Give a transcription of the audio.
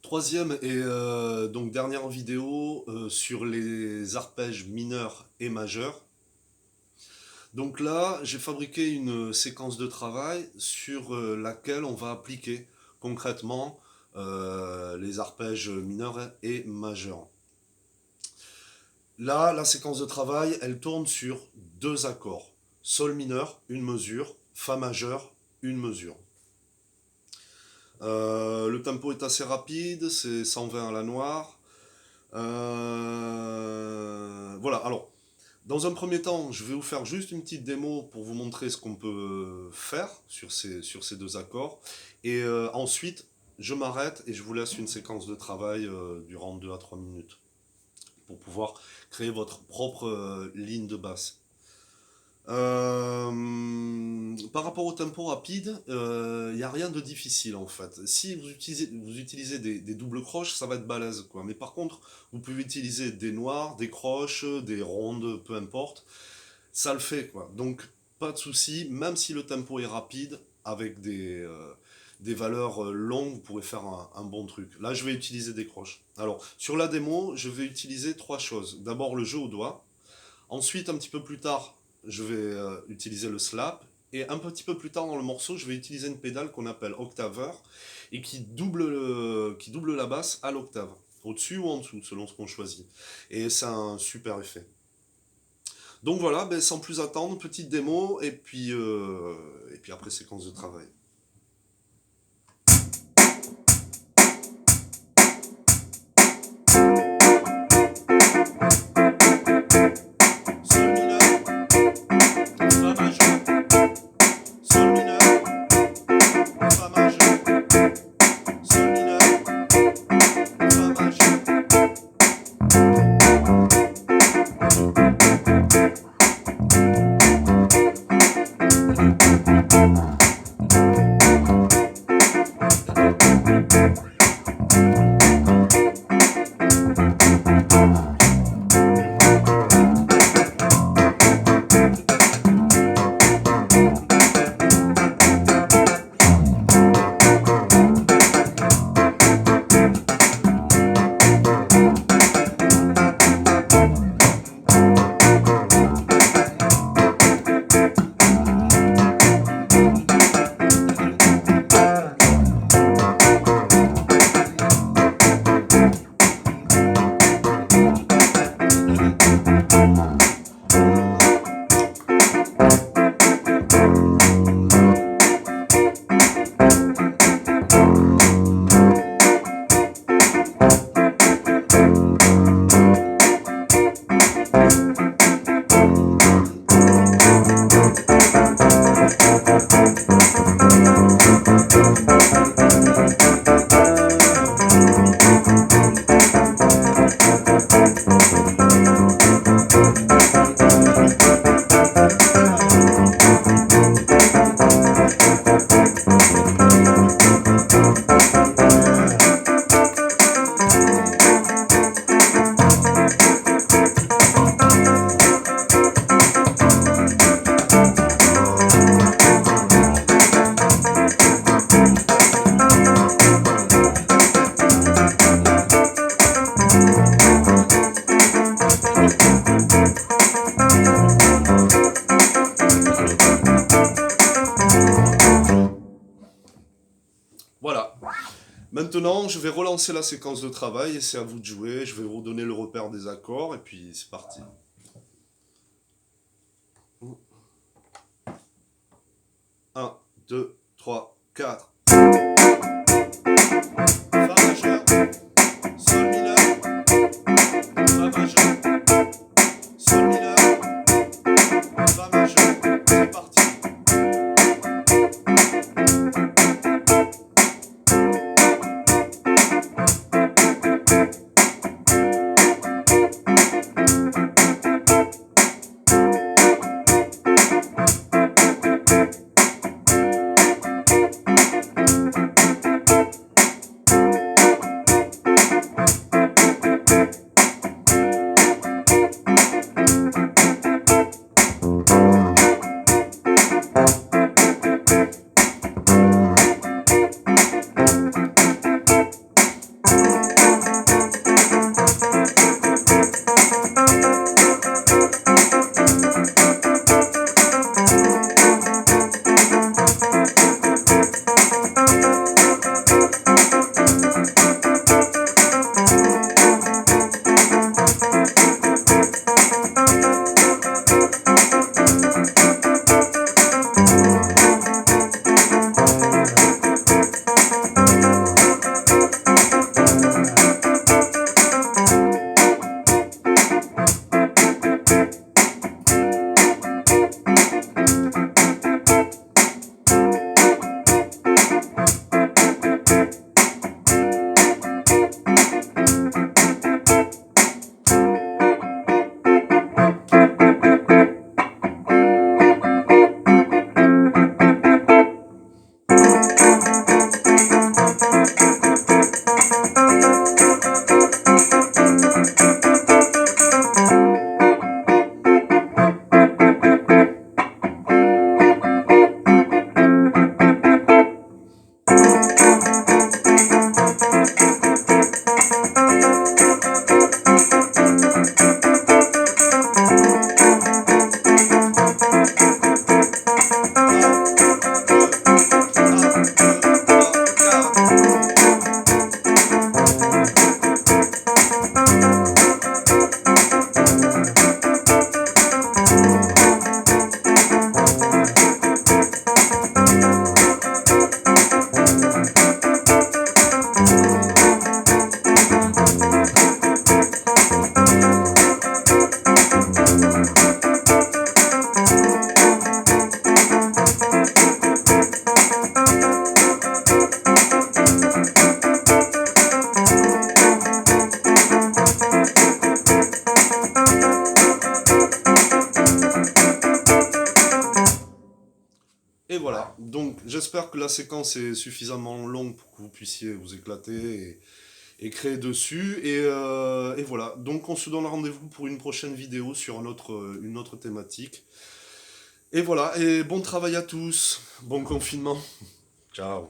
Troisième et donc dernière vidéo sur les arpèges mineurs et majeurs. Donc là, j'ai fabriqué une séquence de travail sur laquelle on va appliquer concrètement les arpèges mineurs et majeurs. Là, la séquence de travail, elle tourne sur deux accords. Sol mineur, une mesure, Fa majeur, une mesure. Le tempo est assez rapide, c'est 120 à la noire. Voilà, alors, dans un premier temps, je vais vous faire juste une petite démo pour vous montrer ce qu'on peut faire sur ces deux accords. Et ensuite, je m'arrête et je vous laisse une séquence de travail durant 2 à 3 minutes pour pouvoir créer votre propre ligne de basse. Par rapport au tempo rapide, il n'y a rien de difficile en fait. Si vous utilisez des doubles croches, ça va être balèze quoi. Mais par contre, vous pouvez utiliser des noirs, des croches, des rondes, peu importe. Ça le fait quoi. Donc pas de souci, même si le tempo est rapide, avec des valeurs longues, vous pourrez faire un bon truc. Là, je vais utiliser des croches. Alors, sur la démo, je vais utiliser trois choses. D'abord le jeu au doigt. Ensuite, un petit peu plus tard, je vais utiliser le slap. Et un petit peu plus tard dans le morceau, je vais utiliser une pédale qu'on appelle octaveur et qui double la basse à l'octave, au-dessus ou en dessous, selon ce qu'on choisit. Et c'est un super effet. Donc voilà, ben, sans plus attendre, petite démo et puis après séquence de travail. Sol mineur, Fa majeur, Sol mineur, Fa majeur, Sol mineur, Fa majeur. Voilà. Maintenant, je vais relancer la séquence de travail et c'est à vous de jouer. Je vais vous donner le repère des accords et puis c'est parti. Un, 2, 3, 4. Fa majeur, Sol mineur, Fa majeur, Sol mineur, Fa majeur. C'est parti. Et voilà, donc j'espère que la séquence est suffisamment longue pour que vous puissiez vous éclater et créer dessus. Et voilà, donc on se donne rendez-vous pour une prochaine vidéo sur une autre thématique. Et voilà, et bon travail à tous, bon confinement. Ciao.